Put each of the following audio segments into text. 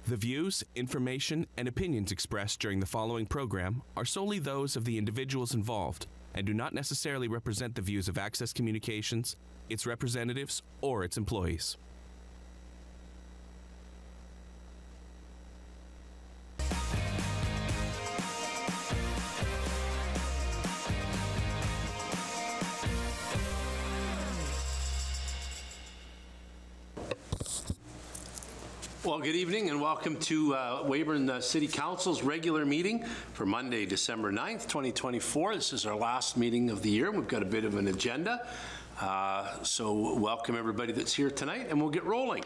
The views, information, and opinions expressed during the following program are solely those of the individuals involved and do not necessarily represent the views of Access Communications, its representatives, or its employees. Well, good evening and welcome to Weyburn City Council's regular meeting for Monday, December 9th, 2024. This is our last meeting of the year. We've got a bit of an agenda. So welcome everybody that's here tonight and we'll get rolling.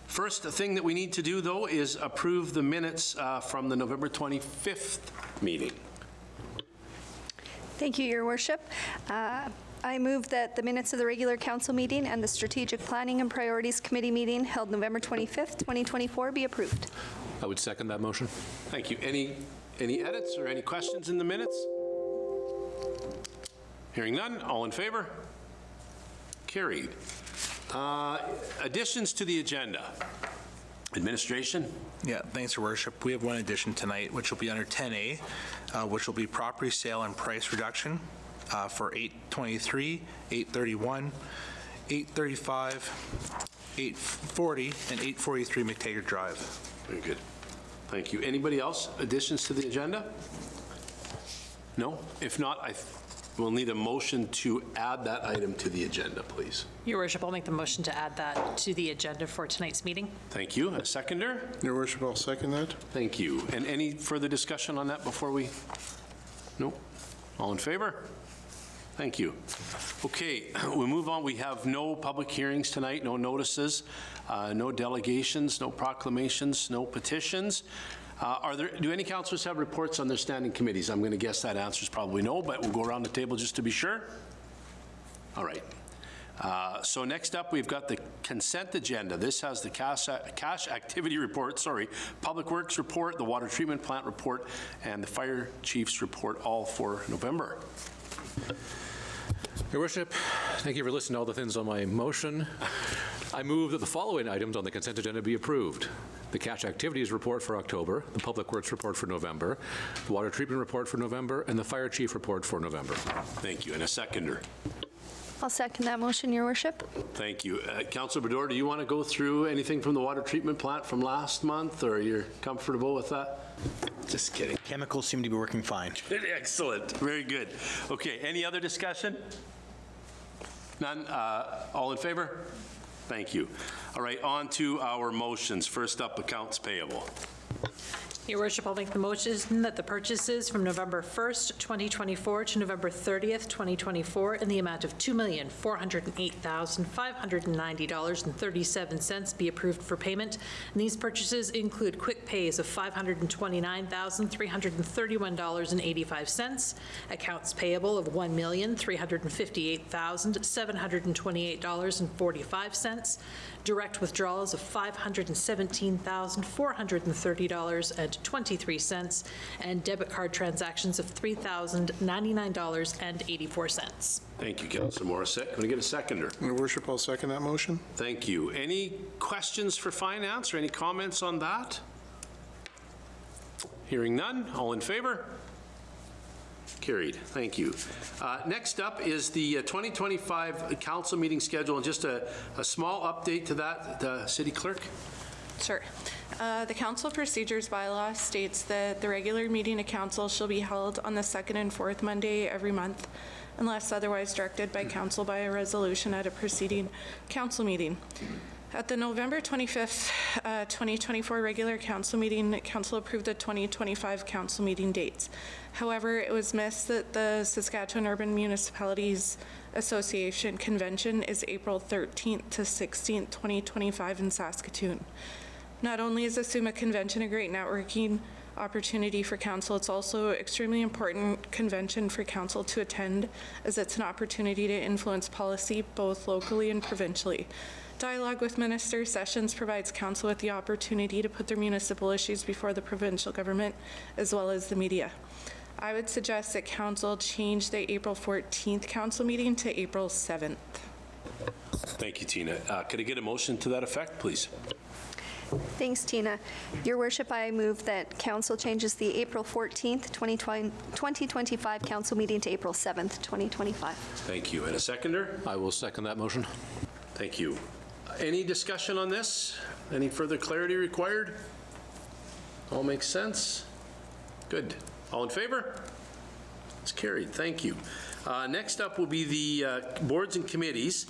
First thing that we need to do though is approve the minutes from the November 25th meeting. Thank you, Your Worship. I move that the minutes of the regular council meeting and the Strategic Planning and Priorities Committee meeting held November 25th, 2024 be approved. I would second that motion. Thank you. Any edits or any questions in the minutes? Hearing none, all in favor? Carried. Additions to the agenda. Administration? Yeah, thanks, Your Worship. We have one addition tonight, which will be under 10A, which will be property sale and price reduction for 823, 831, 835, 840, and 843 McTaggart Drive. Very good. Thank you. Anybody else? Additions to the agenda? No? If not, we'll need a motion to add that item to the agenda, please. Your Worship, I'll make the motion to add that to the agenda for tonight's meeting. Thank you. A seconder? Your Worship, I'll second that. Thank you. And any further discussion on that before we? No? All in favor? Thank you. Okay, we'll move on. We have no public hearings tonight, no notices, no delegations, no proclamations, no petitions. Do any councillors have reports on their standing committees? I'm going to guess that answer is probably no, but we'll go around the table just to be sure. All right. So next up, we've got the consent agenda. This has the cash activity report, Public Works report, the water treatment plant report, and the fire chief's report, all for November. Your Worship, thank you for listening to all the things on my motion. I move that the following items on the consent agenda be approved. The cash activities report for October, the Public Works report for November, the water treatment report for November, and the fire chief report for November. Thank you. And a seconder? I'll second that motion, Your Worship. Thank you. Councillor Bador, do you want to go through anything from the water treatment plant from last month, or you're comfortable with that? Just kidding. Chemicals seem to be working fine. Excellent. Very good. Okay, any other discussion? None? All in favor? Thank you. All right, on to our motions. First up, accounts payable. Your Worship, I'll make the motion that the purchases from November 1st, 2024 to November 30th, 2024 in the amount of $2,408,590.37 be approved for payment. And these purchases include quick pays of $529,331.85, accounts payable of $1,358,728.45, direct withdrawals of $517,430.23, and debit card transactions of $3,099.84. Thank you, Councillor Morissette. Can I get a seconder? Your Worship, I'll second that motion. Thank you. Any questions for finance or any comments on that? Hearing none. All in favor? Carried. Thank you. Next up is the 2025 council meeting schedule, and just a small update to that, the City Clerk. Sure. The council procedures bylaw states that the regular meeting of council shall be held on the second and fourth Monday every month, unless otherwise directed by council by a resolution at a preceding council meeting. At the November 25th, 2024 regular council meeting, council approved the 2025 council meeting dates. However, it was missed that the Saskatchewan Urban Municipalities Association Convention is April 13th to 16th, 2025 in Saskatoon. Not only is the SUMA Convention a great networking opportunity for council, it's also an extremely important convention for council to attend, as it's an opportunity to influence policy both locally and provincially. Dialogue with Minister Sessions provides council with the opportunity to put their municipal issues before the provincial government as well as the media. I would suggest that council change the April 14th council meeting to April 7th. Thank you, Tina. Could I get a motion to that effect, please? Thanks, Tina. Your worship, I move that council changes the April 14th, 2025 council meeting to April 7th, 2025. Thank you. And a seconder? I will second that motion. Thank you. Any discussion on this? Any further clarity required? All makes sense? Good. All in favor? It's carried. Thank you. Next up will be the boards and committees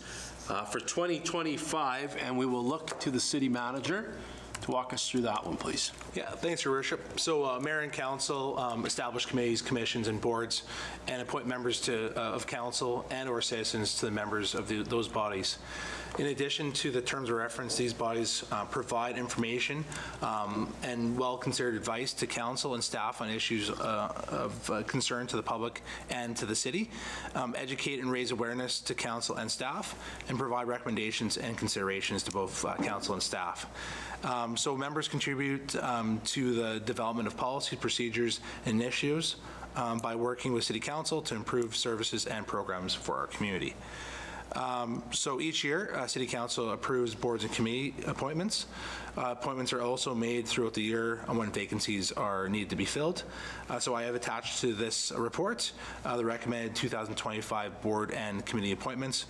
for 2025, and we will look to the city manager to walk us through that one, please. Yeah, thanks, Your Worship. So Mayor and Council establish committees, commissions, and boards, and appoint members of council and/or citizens to the members of those bodies. In addition to the terms of reference, these bodies provide information and well-considered advice to council and staff on issues of concern to the public and to the city, educate and raise awareness to council and staff, and provide recommendations and considerations to both council and staff. So members contribute to the development of policy, procedures, and initiatives by working with City Council to improve services and programs for our community. So each year, City Council approves boards and committee appointments. Appointments are also made throughout the year when vacancies are needed to be filled. So I have attached to this report the recommended 2025 board and committee appointments.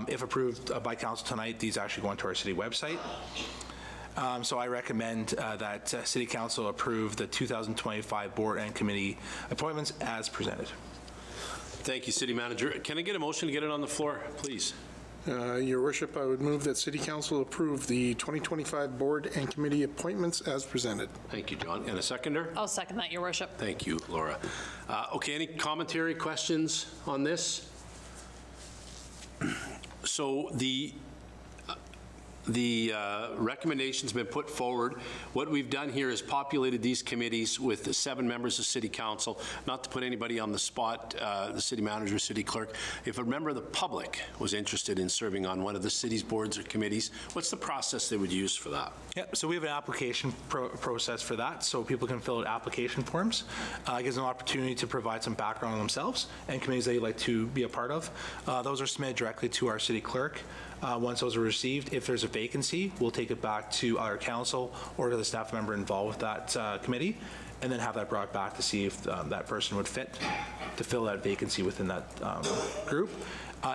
If approved by Council tonight, these actually go onto our city website. So I recommend that City Council approve the 2025 board and committee appointments as presented. Thank you, City Manager. Can I get a motion to get it on the floor, please? Your worship, I would move that City Council approve the 2025 board and committee appointments as presented. Thank you, John. And a seconder? I'll second that, Your Worship. Thank you, Laura. Okay, any commentary, questions on this? So the recommendation's been put forward. What we've done here is populated these committees with 7 members of City Council. Not to put anybody on the spot, the city manager, city clerk. If a member of the public was interested in serving on one of the city's boards or committees, what's the process they would use for that? Yeah, so we have an application process for that, so people can fill out application forms. It gives them an opportunity to provide some background on themselves and committees they'd like to be a part of. Those are submitted directly to our city clerk. Once those are received, if there's a vacancy, we'll take it back to our council or to the staff member involved with that committee, and then have that brought back to see if that person would fit to fill that vacancy within that group.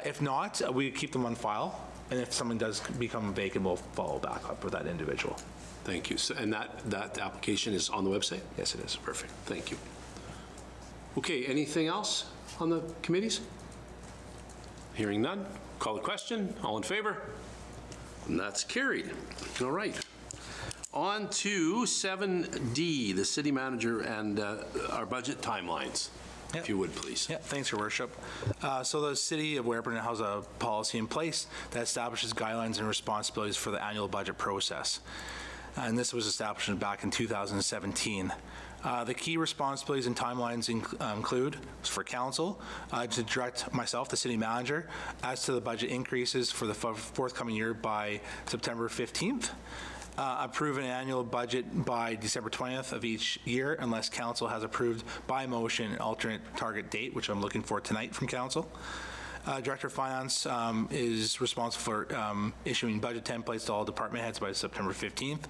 If not, we keep them on file, and if someone does become vacant, we'll follow back up with that individual. Thank you. So, and that application is on the website? Yes, it is. Perfect. Thank you. Okay, anything else on the committees? Hearing none, call the question. All in favor? And that's carried. All right. On to 7D, the city manager and our budget timelines. Yep. If you would, please. Yeah, thanks, Your Worship. So the City of Weyburn has a policy in place that establishes guidelines and responsibilities for the annual budget process. And this was established back in 2017. The key responsibilities and timelines include, for council, to direct myself, the city manager, as to the budget increases for the forthcoming year by September 15th. Approve an annual budget by December 20th of each year unless council has approved by motion an alternate target date, which I'm looking for tonight from council. Director of Finance is responsible for issuing budget templates to all department heads by September 15th,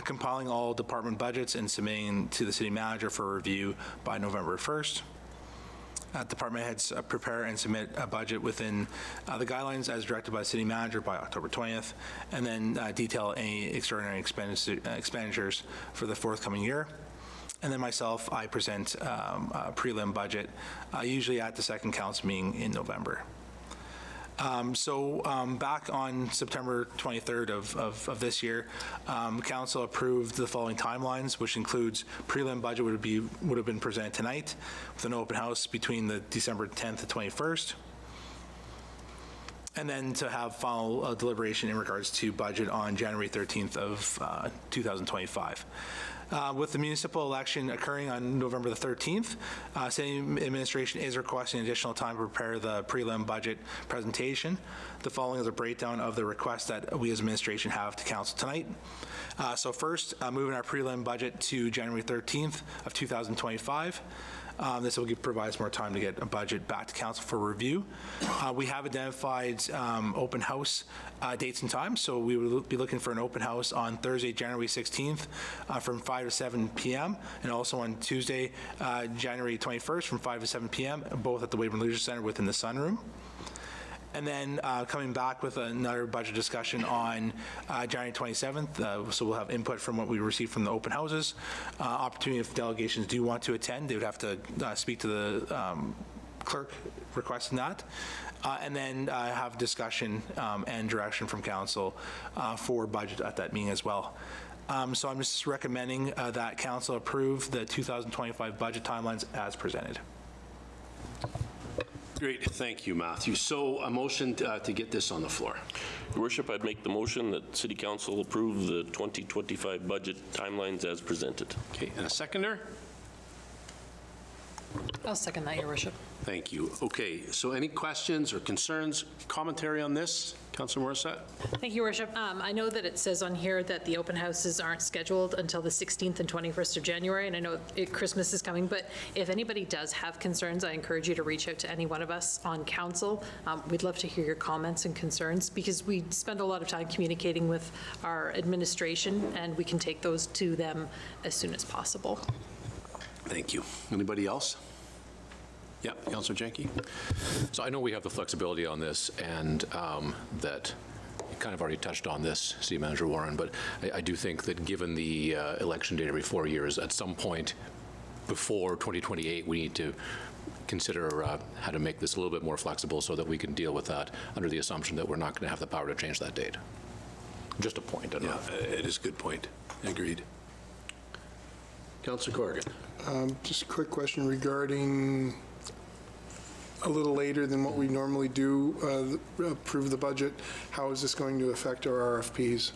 compiling all department budgets and submitting to the city manager for review by November 1st. Department heads prepare and submit a budget within the guidelines as directed by the city manager by October 20th, and then detail any extraordinary expenditures for the forthcoming year. And then myself, I present a prelim budget, usually at the second council meeting in November. Back on September 23rd of this year, council approved the following timelines, which includes prelim budget would have been presented tonight with an open house between the December 10th to 21st. And then to have final deliberation in regards to budget on January 13th of 2025. With the municipal election occurring on November the 13th, city administration is requesting additional time to prepare the prelim budget presentation. The following is a breakdown of the requests that we as administration have to council tonight. So first, moving our prelim budget to January 13th of 2025. This will provide us more time to get a budget back to council for review. We have identified open house dates and times, so we will be looking for an open house on Thursday, January 16th from 5 to 7 p.m. and also on Tuesday, January 21st from 5 to 7 p.m., both at the Weyburn Leisure Centre within the sunroom. And then coming back with another budget discussion on January 27th. So we'll have input from what we received from the open houses. Opportunity if delegations do want to attend, they would have to speak to the clerk requesting that. And then have discussion and direction from council for budget at that meeting as well. So I'm just recommending that council approve the 2025 budget timelines as presented. Great, thank you, Matthew. So a motion to get this on the floor. Your Worship, I'd make the motion that City Council approve the 2025 budget timelines as presented. Okay, and a seconder? I'll second that, Your Worship. Thank you. Okay, so any questions or concerns, commentary on this? Councilor Morissette? Thank you, Your Worship. I know that it says on here that the open houses aren't scheduled until the 16th and 21st of January, and I know Christmas is coming, but if anybody does have concerns, I encourage you to reach out to any one of us on council. We'd love to hear your comments and concerns, because we spend a lot of time communicating with our administration, and we can take those to them as soon as possible. Thank you. Anybody else? Yeah, Councilor Jenke. So I know we have the flexibility on this, and that you kind of already touched on this, City Manager Warren, but I do think that given the election date every 4 years, at some point before 2028, we need to consider how to make this a little bit more flexible so that we can deal with that under the assumption that we're not going to have the power to change that date. Just a point. I don't know. It is a good point. Agreed. Councilor Corrigan. Just a quick question regarding a little later than what we normally do approve the budget. How is this going to affect our RFPs?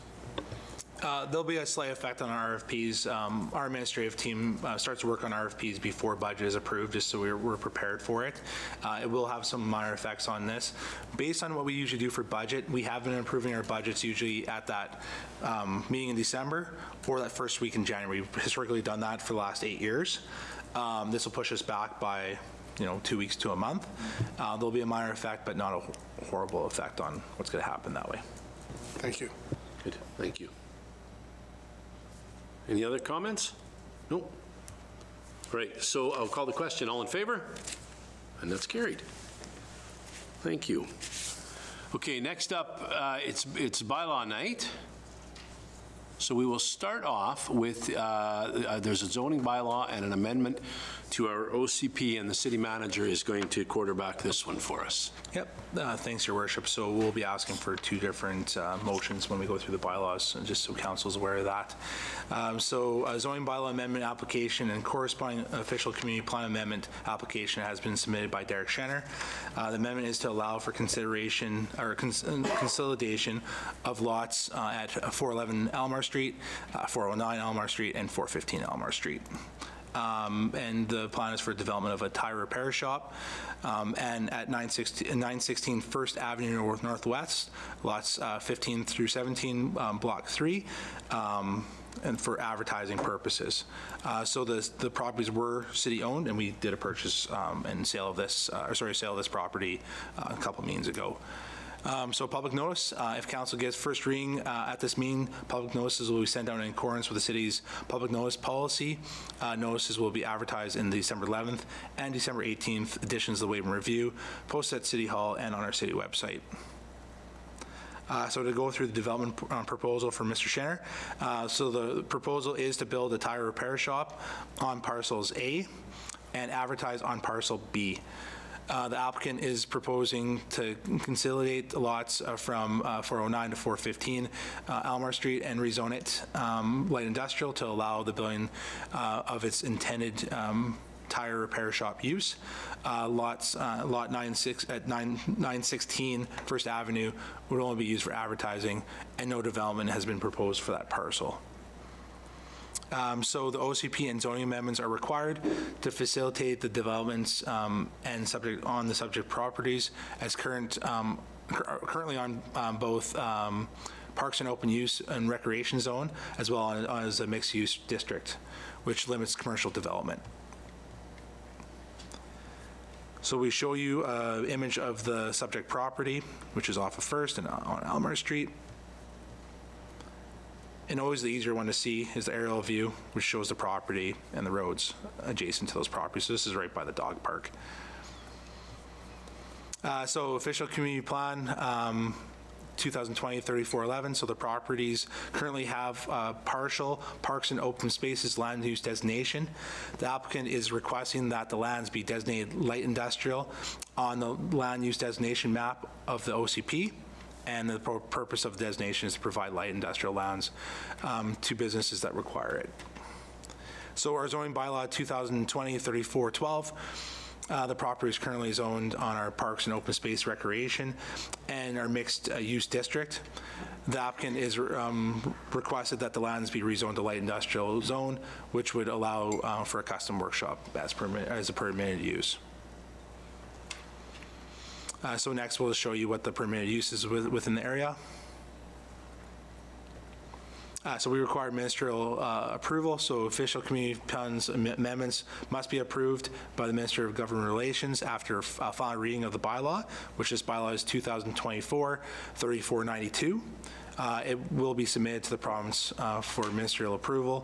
There'll be a slight effect on our RFPs. Our administrative team starts to work on RFPs before budget is approved, just so we're prepared for it. It will have some minor effects on this. Based on what we usually do for budget, we have been improving our budgets usually at that meeting in December or that first week in January. We've historically done that for the last 8 years. This will push us back by 2 weeks to a month. There'll be a minor effect, but not a horrible effect on what's going to happen that way. Thank you. Good, thank you. Any other comments? Nope. Great, so I'll call the question. All in favor? And that's carried. Thank you. Okay, next up, it's bylaw night. So we will start off with, there's a zoning bylaw and an amendment to our OCP, and the city manager is going to quarterback this one for us. Yep, thanks, Your Worship. So we'll be asking for 2 different motions when we go through the bylaws, just so council's aware of that. So a zoning bylaw amendment application and corresponding official community plan amendment application has been submitted by Derek Schenner. The amendment is to allow for consideration or consolidation of lots at 411 Almar Street, 409 Almar Street, and 415 Almar Street. And the plan is for development of a tire repair shop and at 916 First Avenue Northwest, lots 15 through 17, Block 3, and for advertising purposes. So the properties were city-owned, and we did a purchase and sale of this, sale of this property a couple meetings ago. So public notice, if council gets first reading at this meeting, public notices will be sent out in accordance with the city's public notice policy. Notices will be advertised in the December 11th and December 18th editions of the Weyburn Review, posted at City Hall and on our city website. So to go through the development proposal for Mr. Schenner. So the proposal is to build a tire repair shop on parcels A and advertise on parcel B. The applicant is proposing to consolidate the lots from 409 to 415 Almar Street and rezone it light industrial to allow the building of its intended tire repair shop use. Lot 96 at 916 First Avenue would only be used for advertising, and no development has been proposed for that parcel. So the OCP and zoning amendments are required to facilitate the developments and subject properties as currently on both parks and open use and recreation zone, as well as a mixed use district, which limits commercial development. So we show you an image of the subject property, which is off of First and on Elmer Street. And always the easier one to see is the aerial view, which shows the property and the roads adjacent to those properties. So this is right by the dog park. So official community plan, 2020-3411. So the properties currently have partial parks and open spaces land use designation. The applicant is requesting that the lands be designated light industrial on the land use designation map of the OCP. And the purpose of the designation is to provide light industrial lands to businesses that require it. So our zoning bylaw 2020-3412, the property is currently zoned on our parks and open space recreation and our mixed use district. The applicant is requested that the lands be rezoned to light industrial zone, which would allow for a custom workshop as a permitted use. So next we'll show you what the permitted use is within the area. So we require ministerial approval, so official community plans amendments must be approved by the Minister of Government Relations after final reading of the bylaw, which this bylaw is 2024-3492. It will be submitted to the province for ministerial approval.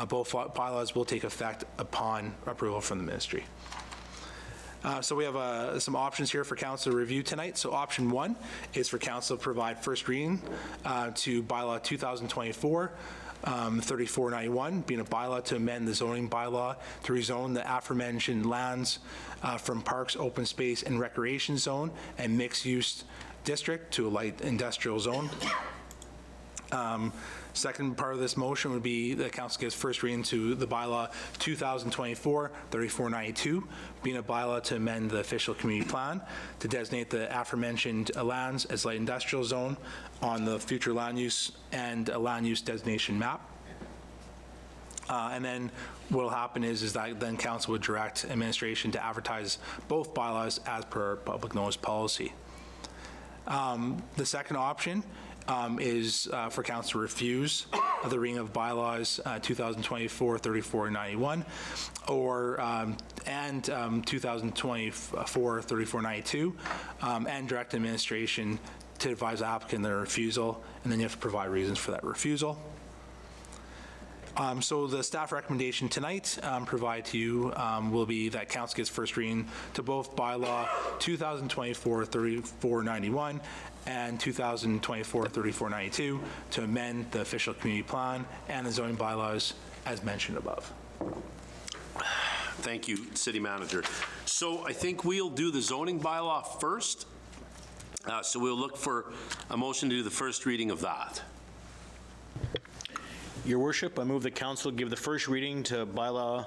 Both bylaws will take effect upon approval from the ministry. So we have some options here for council to review tonight. So option 1 is for council to provide first reading to bylaw 2024-3491, being a bylaw to amend the zoning bylaw to rezone the aforementioned lands from parks, open space, and recreation zone and mixed use district to a light industrial zone. Second part of this motion would be the council gives first reading to the bylaw 2024-3492, being a bylaw to amend the official community plan to designate the aforementioned lands as light industrial zone on the future land use and a land use designation map. And then what will happen is that then council would direct administration to advertise both bylaws as per public notice policy. The second option is for council to refuse the reading of bylaws 2024-3491 or and 2024-3492 and direct administration to advise the applicant their refusal, and then you have to provide reasons for that refusal. So the staff recommendation tonight provided to you will be that council gives first reading to both bylaw 2024-3491 and 2024-3492 to amend the official community plan and the zoning bylaws as mentioned above. Thank you, City Manager. So I think we'll do the zoning bylaw first. So we'll look for a motion to do the first reading of that. Your Worship, I move that council give the first reading to bylaw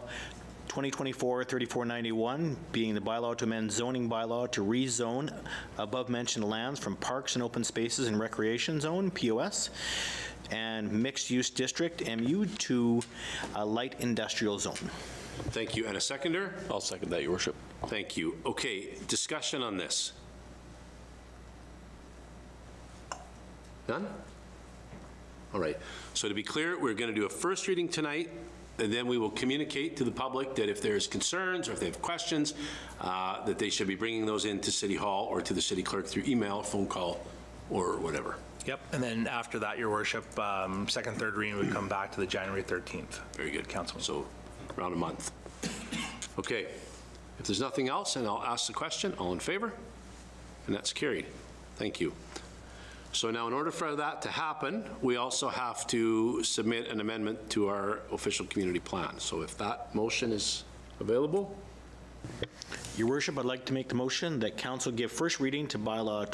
2024-3491, being the bylaw to amend zoning bylaw to rezone above-mentioned lands from parks and open spaces and recreation zone, POS, and mixed-use district, MU, to a light industrial zone. Thank you. And a seconder? I'll second that, Your Worship. Thank you. Okay, discussion on this. None? All right. So to be clear, we're going to do a first reading tonight, and then we will communicate to the public that if there's concerns or if they have questions, that they should be bringing those into City Hall or to the city clerk through email, phone call, or whatever. Yep, and then after that, Your Worship, second, third reading would come back to the January 13th. Very good, Council. So around a month. Okay. If there's nothing else, and I'll ask the question, all in favor? And that's carried. Thank you. So now in order for that to happen, we also have to submit an amendment to our official community plan. So if that motion is available. Your Worship, I'd like to make the motion that council give first reading to bylaw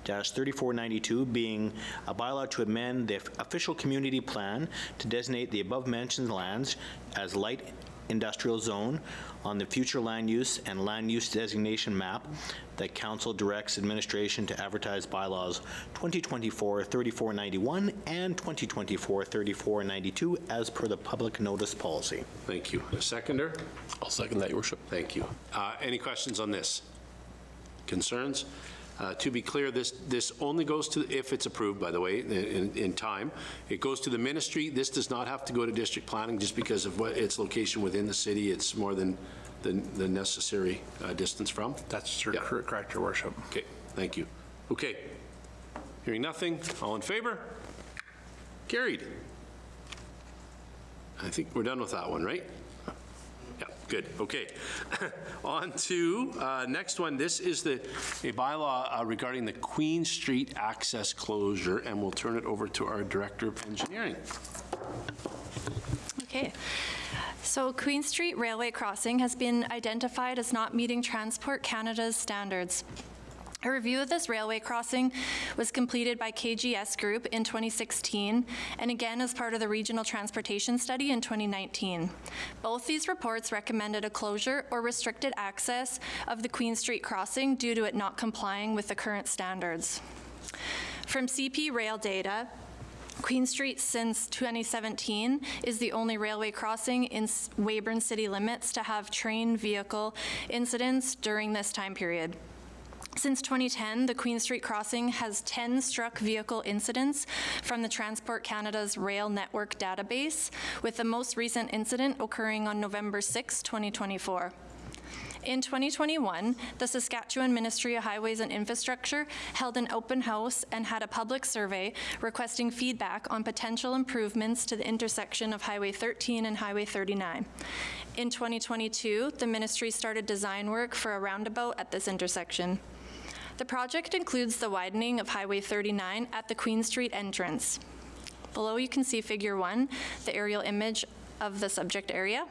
2024-3492, being a bylaw to amend the official community plan to designate the above-mentioned lands as light industrial zone on the future land use and land use designation map, that council directs administration to advertise bylaws 2024-3491 and 2024-3492 as per the public notice policy. Thank you. A seconder? I'll second that, Your Worship. Thank you. Any questions on this? Concerns? To be clear, this only goes to, if it's approved, by the way, in time, it goes to the ministry. This does not have to go to district planning just because of what its location within the city. It's more than the necessary distance from? That's correct, Your Worship. Okay, thank you. Okay, hearing nothing, all in favor? Carried. I think we're done with that one, right? Yeah, good, okay. On to next one. This is a bylaw regarding the Queen Street access closure, and we'll turn it over to our Director of Engineering. Okay. So Queen Street Railway Crossing has been identified as not meeting Transport Canada's standards. A review of this railway crossing was completed by KGS Group in 2016 and again as part of the Regional Transportation Study in 2019. Both these reports recommended a closure or restricted access of the Queen Street crossing due to it not complying with the current standards. From CP Rail data, Queen Street since 2017 is the only railway crossing in Weyburn city limits to have train vehicle incidents during this time period. Since 2010, the Queen Street crossing has 10 struck vehicle incidents from the Transport Canada's rail network database, with the most recent incident occurring on November 6, 2024. In 2021, the Saskatchewan Ministry of Highways and Infrastructure held an open house and had a public survey requesting feedback on potential improvements to the intersection of Highway 13 and Highway 39. In 2022, the ministry started design work for a roundabout at this intersection. The project includes the widening of Highway 39 at the Queen Street entrance. Below you can see Figure 1, the aerial image of the subject area.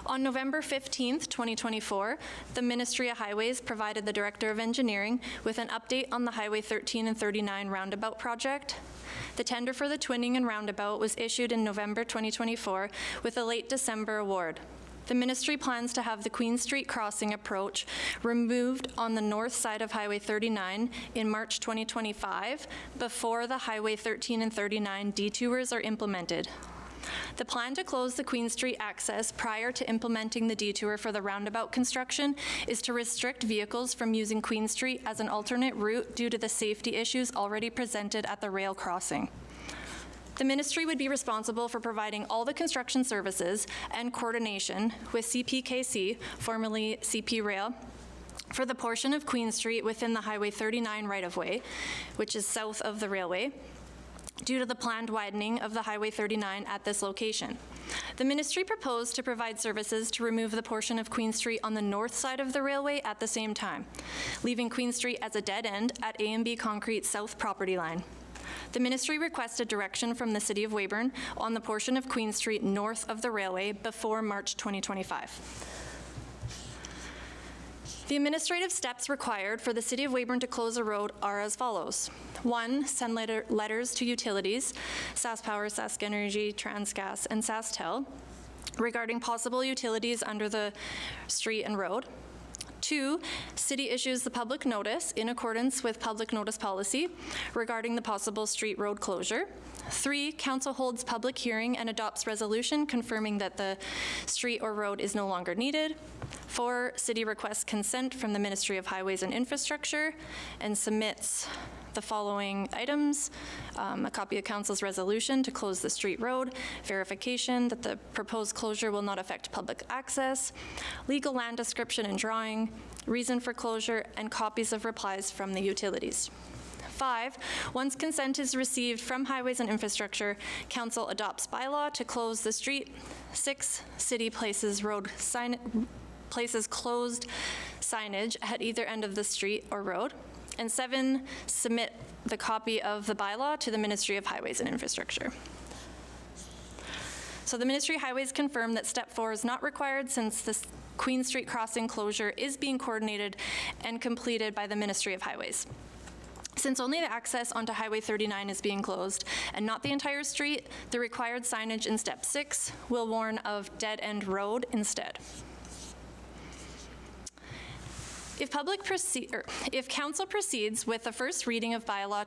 On November 15th, 2024, the Ministry of Highways provided the Director of Engineering with an update on the Highway 13 and 39 roundabout project. The tender for the twinning and roundabout was issued in November 2024 with a late December award. The ministry plans to have the Queen Street crossing approach removed on the north side of Highway 39 in March 2025 before the Highway 13 and 39 detours are implemented. The plan to close the Queen Street access prior to implementing the detour for the roundabout construction is to restrict vehicles from using Queen Street as an alternate route due to the safety issues already presented at the rail crossing. The ministry would be responsible for providing all the construction services and coordination with CPKC, formerly CP Rail, for the portion of Queen Street within the Highway 39 right-of-way, which is south of the railway, due to the planned widening of the Highway 39 at this location. The ministry proposed to provide services to remove the portion of Queen Street on the north side of the railway at the same time, leaving Queen Street as a dead end at A&B Concrete South property line. The ministry requested direction from the City of Weyburn on the portion of Queen Street north of the railway before March 2025. The administrative steps required for the City of Weyburn to close a road are as follows. 1, send letters to utilities, SaskPower, SaskEnergy, TransGas, and SaskTel, regarding possible utilities under the street and road. 2, City issues the public notice in accordance with public notice policy regarding the possible street road closure. 3, Council holds public hearing and adopts resolution confirming that the street or road is no longer needed. 4, City requests consent from the Ministry of Highways and Infrastructure and submits the following items: a copy of Council's resolution to close the street road, verification that the proposed closure will not affect public access, legal land description and drawing, reason for closure, and copies of replies from the utilities. 5, once consent is received from Highways and Infrastructure, Council adopts bylaw to close the street. 6, City places closed signage at either end of the street or road. And 7, submit the copy of the bylaw to the Ministry of Highways and Infrastructure. So the Ministry of Highways confirmed that step 4 is not required since the Queen Street crossing closure is being coordinated and completed by the Ministry of Highways. Since only the access onto Highway 39 is being closed and not the entire street, the required signage in step 6 will warn of dead-end road instead. If Council proceeds with the first reading of Bylaw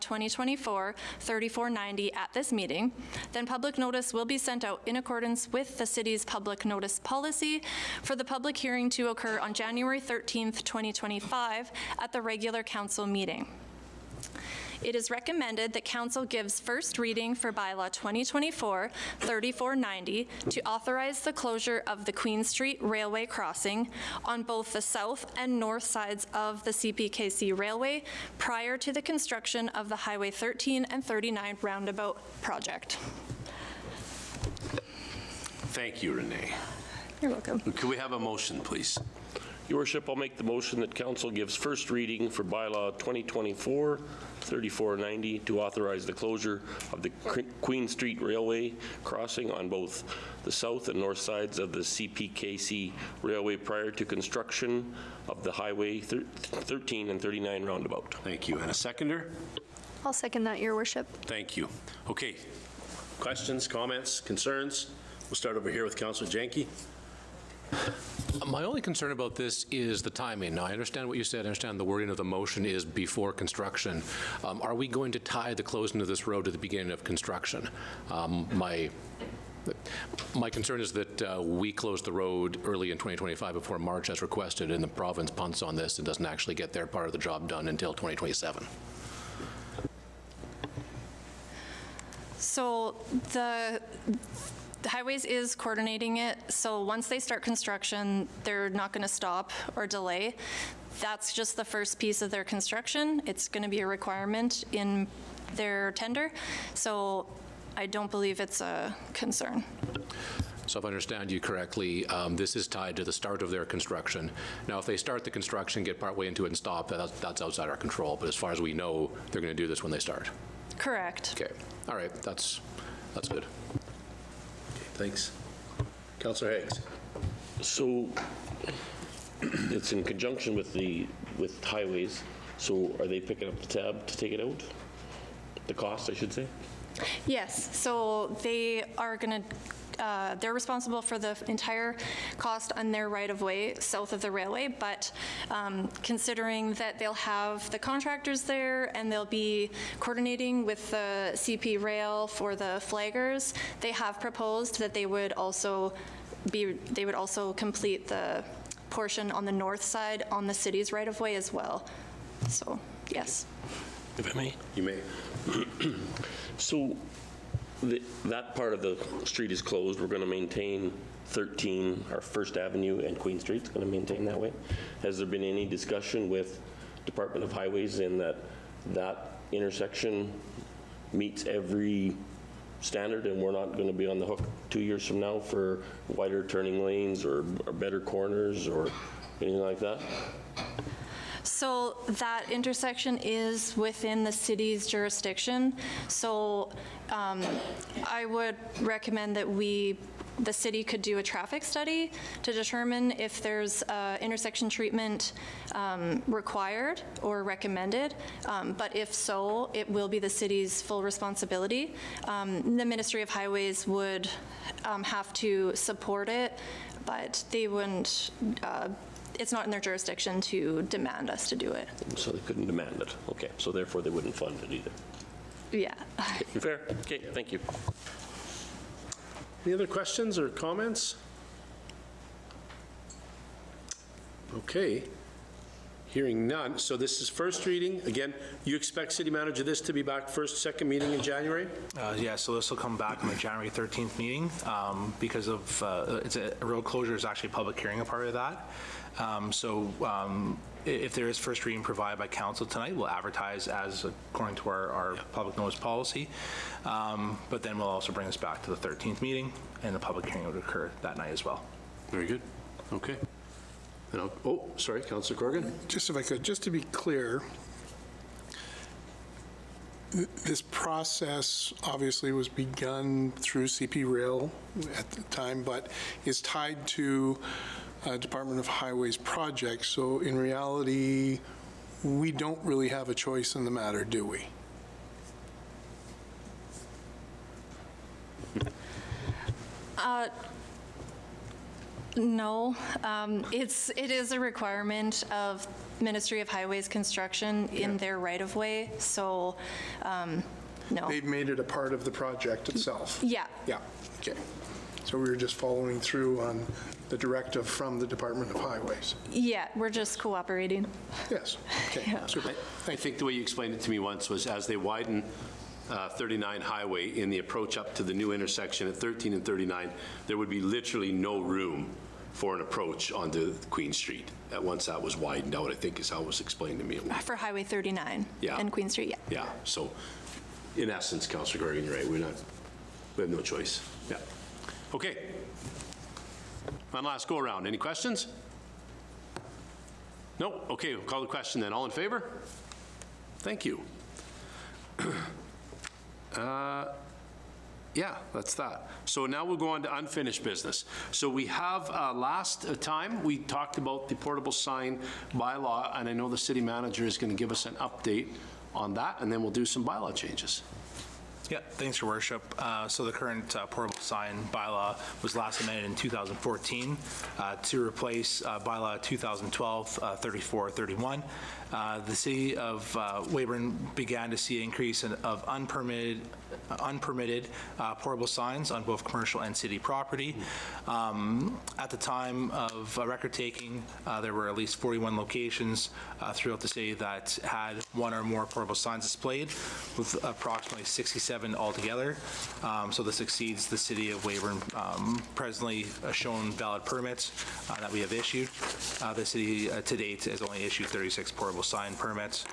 2024-3490 at this meeting, then public notice will be sent out in accordance with the City's public notice policy for the public hearing to occur on January 13th, 2025 at the regular Council meeting. It is recommended that council gives first reading for bylaw 2024-3490 to authorize the closure of the Queen Street Railway crossing on both the south and north sides of the CPKC Railway prior to the construction of the Highway 13 and 39 roundabout project. Thank you, Renee. You're welcome. Could we have a motion, please? Your worship, I'll make the motion that council gives first reading for bylaw 2024-3490 to authorize the closure of the Queen Street Railway crossing on both the south and north sides of the CPKC Railway prior to construction of the Highway 13 and 39 roundabout. Thank you. And a seconder? I'll second that, Your Worship. Thank you. Okay. Questions, comments, concerns? We'll start over here with Councillor Janke. My only concern about this is the timing. Now, I understand what you said. I understand the wording of the motion is before construction. Are we going to tie the closing of this road to the beginning of construction? My concern is that we close the road early in 2025 before March as requested, and the province punts on this and doesn't actually get their part of the job done until 2027. So the Highways is coordinating it, so once they start construction, they're not going to stop or delay. That's just the first piece of their construction. It's going to be a requirement in their tender, so I don't believe it's a concern. So if I understand you correctly, this is tied to the start of their construction. Now, if they start the construction, get partway into it and stop, that's outside our control, but as far as we know, they're going to do this when they start. Correct. Okay. All right. That's good. Thanks. Councillor Higgs. So it's in conjunction with highways. So are they picking up the tab to take it out? The cost, I should say? Yes. So they are going to they're responsible for the entire cost on their right-of-way south of the railway, but considering that they'll have the contractors there and they'll be coordinating with the CP Rail for the flaggers, they have proposed that they would also complete the portion on the north side on the city's right-of-way as well. So, yes. If I may? You may. So that part of the street is closed. We're going to maintain 13, our First Avenue and Queen Street. It's going to maintain that way. Has there been any discussion with Department of Highways in that intersection meets every standard and we're not going to be on the hook 2 years from now for wider turning lanes or better corners or anything like that? So that intersection is within the city's jurisdiction. So I would recommend that the city could do a traffic study to determine if there's intersection treatment required or recommended. But if so, it will be the city's full responsibility. The Ministry of Highways would have to support it, but they wouldn't. It's not in their jurisdiction to demand us to do it. So they couldn't demand it. Okay. So therefore they wouldn't fund it either. Yeah. Okay, fair. Okay. Thank you. Any other questions or comments? Okay. Hearing none. So this is first reading. Again, you expect City Manager this to be back second meeting in January? Yeah, so this will come back on the January 13th meeting because of road closure is actually a public hearing a part of that. If there is first reading provided by council tonight, we'll advertise as according to our public notice policy. But then we'll also bring this back to the 13th meeting, and the public hearing would occur that night as well. Very good. Okay. And sorry, Councillor Corrigan. Just if I could, just to be clear, this process obviously was begun through CP Rail at the time, but is tied to Department of Highways project. So in reality, we don't really have a choice in the matter, do we? No, it is a requirement of Ministry of Highways construction in their right-of-way, so no. They've made it a part of the project itself? Yeah. Yeah, okay. So we were just following through on the directive from the Department of Highways. Yeah, we're just cooperating. Yes, okay, super. I think the way you explained it to me once was as they widen 39 Highway in the approach up to the new intersection at 13 and 39, there would be literally no room for an approach onto Queen Street. Once that was widened out, I think is how it was explained to me. For Highway 39 Yeah. and Queen Street, yeah. Yeah, so in essence, Councillor Gorgon, you're right, we have no choice. Yeah. Okay. One last go around. Any questions? No? Okay, we'll call the question then. All in favor? Thank you. Yeah, that's that. So now we'll go on to unfinished business. So we have, last time, we talked about the portable sign bylaw, and I know the city manager is going to give us an update on that, and then we'll do some bylaw changes. Yeah, thanks, Your Worship. So the current portable sign bylaw was last amended in 2014 to replace bylaw 2012-3431. The city of Weyburn began to see an increase of unpermitted portable signs on both commercial and city property. At the time of record taking, there were at least 41 locations throughout the city that had one or more portable signs displayed, with approximately 67 altogether. So this exceeds the city of Weyburn presently shown valid permits that we have issued. The city to date has only issued 36 portable sign permits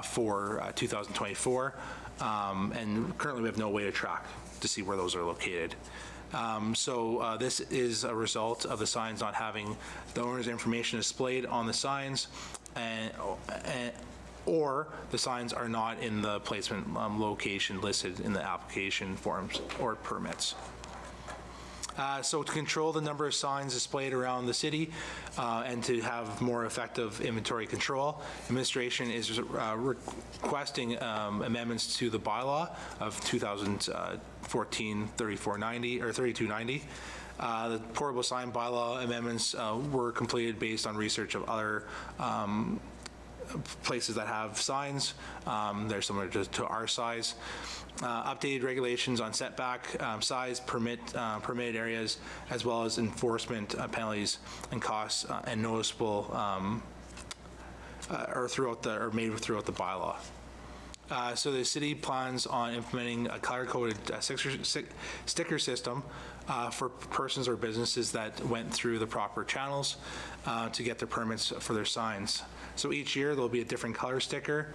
for 2024, and currently we have no way to track to see where those are located. So this is a result of the signs not having the owner's information displayed on the signs, or the signs are not in the placement location listed in the application forms or permits. So to control the number of signs displayed around the city and to have more effective inventory control, administration is requesting amendments to the bylaw of 2014-3490 or 3290. The portable sign bylaw amendments were completed based on research of other places that have signs. They're similar to our size. Updated regulations on setback, size, permitted areas, as well as enforcement penalties and costs and noticeable are made throughout the bylaw. So the city plans on implementing a color-coded sticker system for persons or businesses that went through the proper channels to get their permits for their signs. So each year there will be a different color sticker,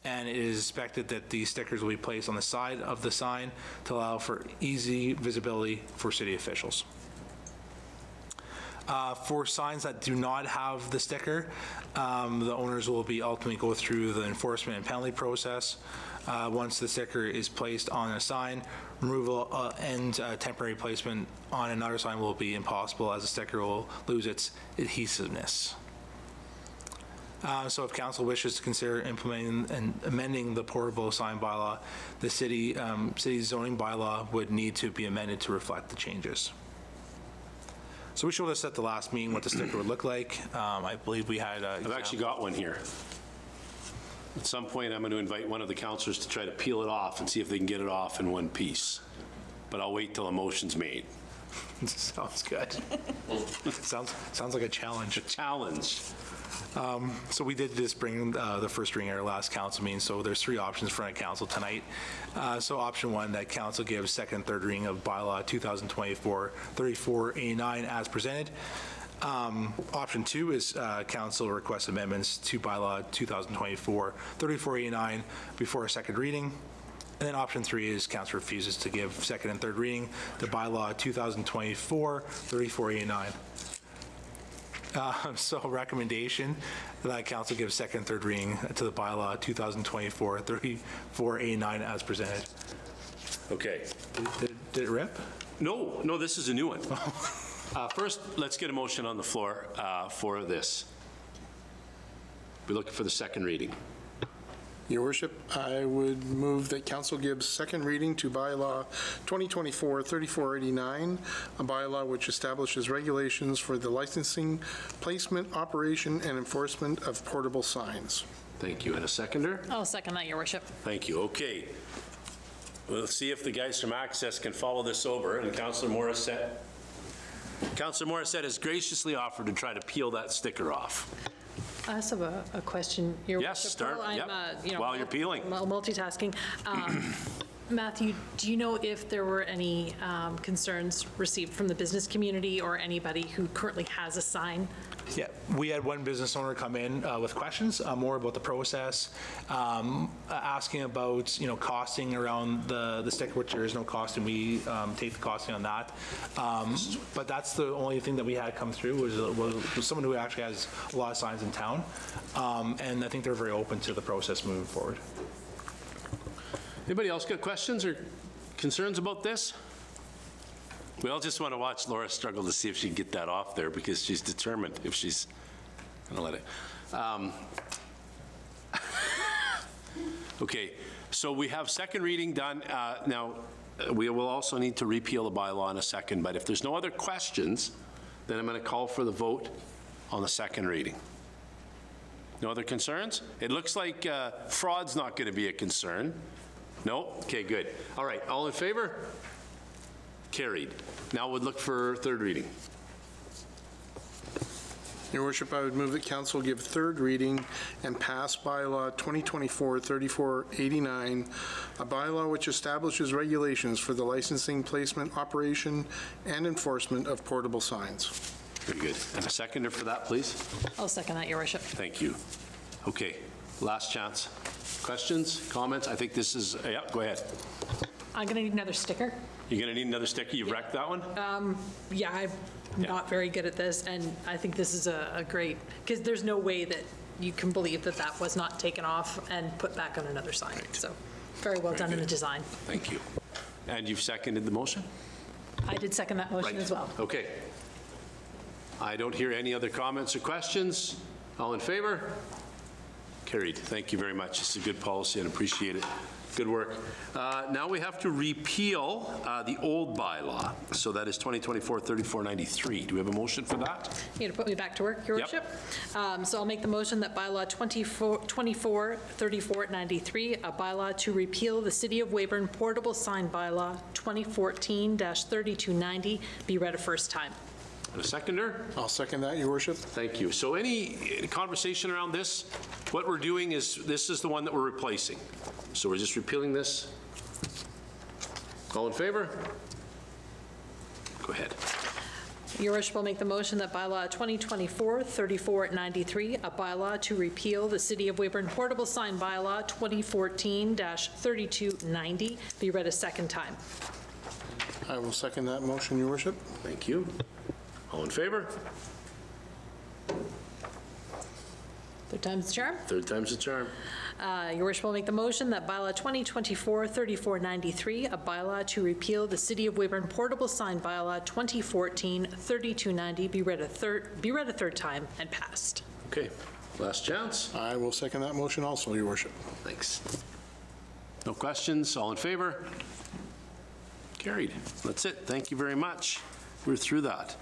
and it is expected that these stickers will be placed on the side of the sign to allow for easy visibility for city officials. For signs that do not have the sticker, the owners will be ultimately go through the enforcement and penalty process. Once the sticker is placed on a sign, removal and temporary placement on another sign will be impossible, as the sticker will lose its adhesiveness. So if council wishes to consider implementing and amending the portable sign bylaw, the city's zoning bylaw would need to be amended to reflect the changes. So we showed this at the last meeting what the sticker would look like. I believe we had I've actually got one here. At some point, I'm going to invite one of the councillors to try to peel it off and see if they can get it off in one piece. But I'll wait till a motion's made. Sounds good. sounds like a challenge. A challenge. So we did just bring the first reading at our last council meeting, so there's three options for our council tonight. So option one, that council gives second and third reading of bylaw 2024-3489 as presented. Option two is council requests amendments to bylaw 2024-3489 before a second reading. And then option three is council refuses to give second and third reading to bylaw 2024-3489. So recommendation that council gives second and third reading to the bylaw 2024-3489 as presented. Okay. Did it rip? No, this is a new one. First, let's get a motion on the floor for this. We're looking for the second reading. Your Worship, I would move that council gives second reading to bylaw 2024-3489, a bylaw which establishes regulations for the licensing, placement, operation, and enforcement of portable signs. Thank you. And a seconder? I'll second that, Your Worship. Thank you. Okay. We'll see if the guys from Access can follow this over, and Councillor Morissette has graciously offered to try to peel that sticker off. I also have a question. Yes, start. Yep. While you're peeling. Multitasking. Matthew, do you know if there were any concerns received from the business community or anybody who currently has a sign? Yeah, we had one business owner come in with questions, more about the process, asking about, costing around the sticker, which there is no cost, and we take the costing on that. But that's the only thing that we had come through was someone who actually has a lot of signs in town. And I think they're very open to the process moving forward. Anybody else got questions or concerns about this? We all just want to watch Laura struggle to see if she can get that off there, because she's determined if she's going to let it. Okay, so we have second reading done. Now, we will also need to repeal the bylaw in a second, but if there's no other questions, then I'm going to call for the vote on the second reading. No other concerns? It looks like fraud's not going to be a concern. No? Okay, good. All right, all in favor? Carried. Now we'll look for third reading. Your Worship, I would move that Council give third reading and pass bylaw 2024-3489, a bylaw which establishes regulations for the licensing, placement, operation, and enforcement of portable signs. Very good. And a seconder for that, please? I'll second that, Your Worship. Thank you. Okay, last chance. Questions, comments? I think this is, yeah, go ahead. I'm going to need another sticker. You're going to need another sticker? You wrecked that one? Yeah, I'm not very good at this, and I think this is a great, because there's no way that you can believe that that was not taken off and put back on another sign. Right. So very well done in the design. Thank you. And you've seconded the motion? I did second that motion as well. Okay. I don't hear any other comments or questions. All in favor? Carried. Thank you very much. It's a good policy and appreciate it. Good work. Now we have to repeal the old bylaw. So that is 2024-3493. Do we have a motion for that? You to put me back to work, Your Worship? So I'll make the motion that bylaw 24-3493, a bylaw to repeal the City of Weyburn portable sign bylaw 2014-3290, be read a first time. And a seconder? I'll second that, Your Worship. Thank you. So any conversation around this? What we're doing is, this is the one that we're replacing. So we're just repealing this. All in favor? Go ahead. Your Worship will make the motion that bylaw 2024-3493, a bylaw to repeal the City of Weyburn portable sign bylaw 2014-3290, be read a second time. I will second that motion, Your Worship. Thank you. All in favor? Third time's the charm. Third time's the charm. Your Worship will make the motion that bylaw 2024-3493, a bylaw to repeal the City of Weyburn portable sign bylaw 2014-3290, be read a third time and passed. Okay, last chance. I will second that motion also, Your Worship. Thanks. No questions? All in favor? Carried. That's it. Thank you very much. We're through that.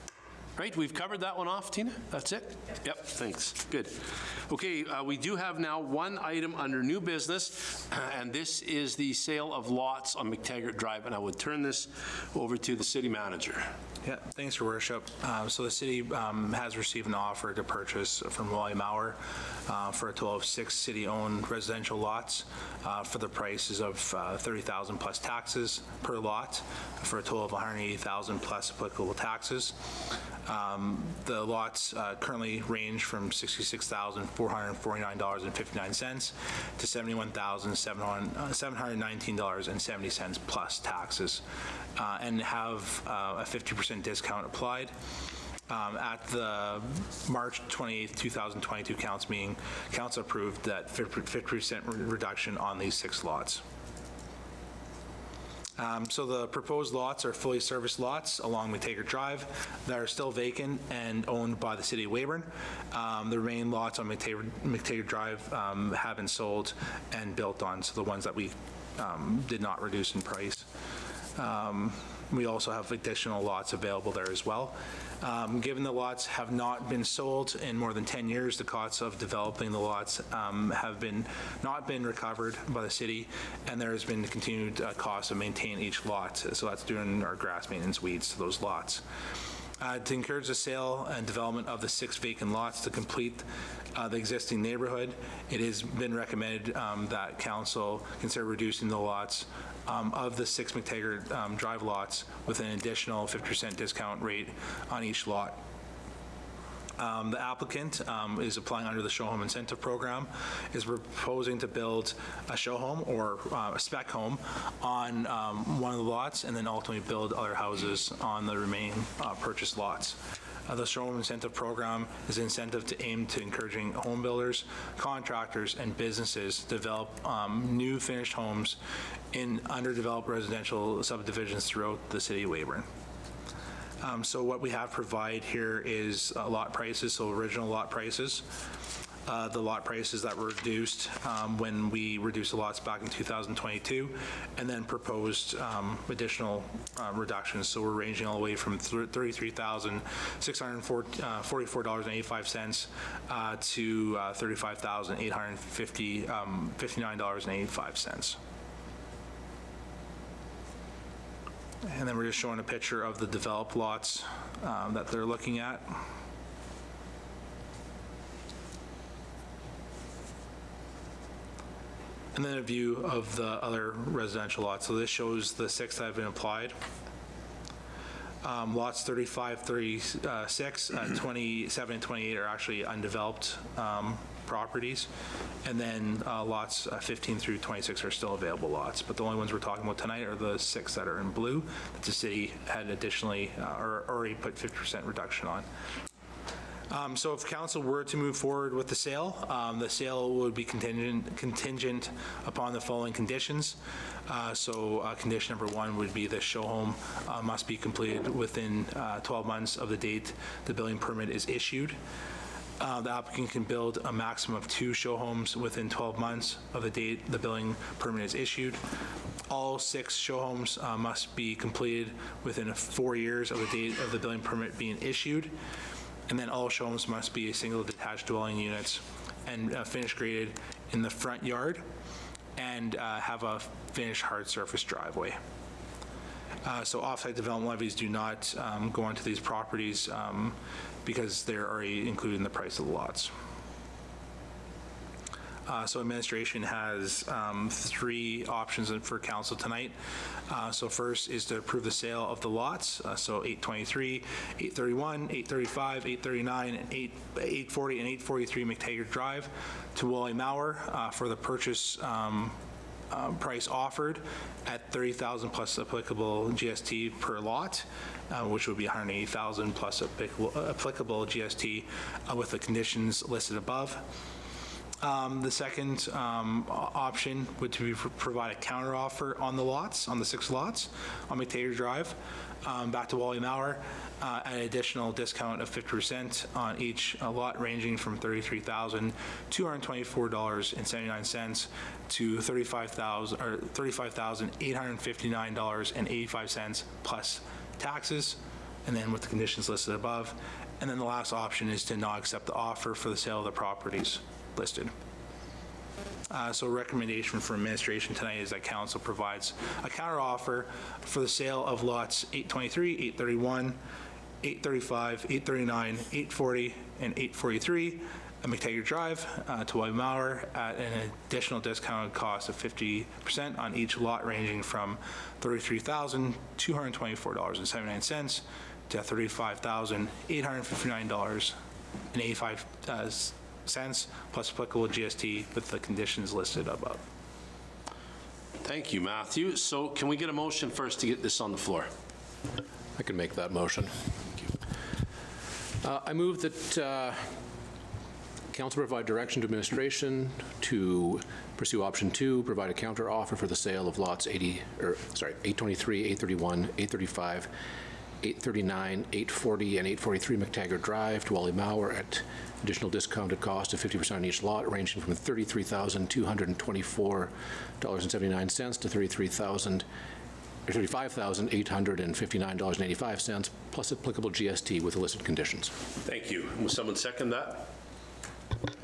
Right, we've covered that one off, Tina? That's it? Yep, thanks. Good. Okay, we do have now one item under new business, and this is the sale of lots on McTaggart Drive, and I would turn this over to the city manager. Yeah, thanks, Your Worship. So the city has received an offer to purchase from William Maurer for a total of 6 city-owned residential lots for the prices of $30,000 plus taxes per lot, for a total of $180,000 plus applicable taxes. The lots currently range from $66,449.59 to $71,719.70 plus taxes, and have a 50% discount applied. At the March 28th, 2022 council meeting, council approved that 50% reduction on these 6 lots. So the proposed lots are fully serviced lots along McTaggart Drive that are still vacant and owned by the City of Weyburn. The remaining lots on McTaggart Drive have been sold and built on, so the ones that we did not reduce in price. We also have additional lots available there as well. Given the lots have not been sold in more than 10 years, the costs of developing the lots have not been recovered by the city, and there has been the continued cost of maintaining each lot. So that's doing our grass maintenance, weeds to those lots. To encourage the sale and development of the 6 vacant lots to complete the existing neighborhood, it has been recommended that council consider reducing the lots of the 6 McTaggart Drive lots with an additional 50% discount rate on each lot. The applicant is applying under the show home incentive program, is proposing to build a show home or a spec home on one of the lots, and then ultimately build other houses on the remaining purchased lots. The show home incentive program is an incentive to aim to encouraging home builders, contractors, and businesses to develop new finished homes in underdeveloped residential subdivisions throughout the city of Weyburn. So what we have provided here is lot prices, so original lot prices. The lot prices that were reduced when we reduced the lots back in 2022, and then proposed additional reductions. So we're ranging all the way from $33,644.85 to $35,859.85. And then we're just showing a picture of the developed lots that they're looking at. And then a view of the other residential lots. So this shows the 6 that have been applied. Lots 35, 36, 27, and 28 are actually undeveloped properties. And then lots 15 through 26 are still available lots. But the only ones we're talking about tonight are the 6 that are in blue that the city had additionally or already put 50% reduction on. So if council were to move forward with the sale would be contingent upon the following conditions. Condition number 1 would be the show home must be completed within 12 months of the date the building permit is issued. The applicant can build a maximum of 2 show homes within 12 months of the date the building permit is issued. All 6 show homes must be completed within 4 years of the date of the building permit being issued. And then all show homes must be a single detached dwelling units and finish graded in the front yard and have a finished hard surface driveway. So offsite development levies do not go onto these properties because they're already included in the price of the lots. So administration has 3 options for council tonight. So first is to approve the sale of the lots. So 823, 831, 835, 839, and 840 and 843 McTaggart Drive to Wally Maurer for the purchase price offered at $30,000 plus applicable GST per lot, which would be $180,000 plus applicable GST with the conditions listed above. The second option would be provide a counteroffer on the lots, on the 6 lots on McTaggart Drive, back to Wally Maurer, an additional discount of 50% on each lot, ranging from $33,224.79 to $35,859.85 plus taxes, and then with the conditions listed above. And then the last option is to not accept the offer for the sale of the properties listed. So a recommendation for administration tonight is that council provides a counteroffer for the sale of lots 823, 831, 835, 839, 840, and 843 at McTaggart Drive to Wally Maurer at an additional discounted cost of 50% on each lot, ranging from $33,224.79 to $35,859.85 plus applicable GST with the conditions listed above. Thank you, Matthew. So can we get a motion first to get this on the floor? I can make that motion. Thank you. I move that council provide direction to administration to pursue option 2, provide a counter offer for the sale of lots 823, 831, 835, 839, 840, and 843 McTaggart Drive to Wally Maurer at additional discounted cost of 50% on each lot, ranging from $33,224.79 to $35,859.85 plus applicable GST with the listed conditions. Thank you. Will someone second that?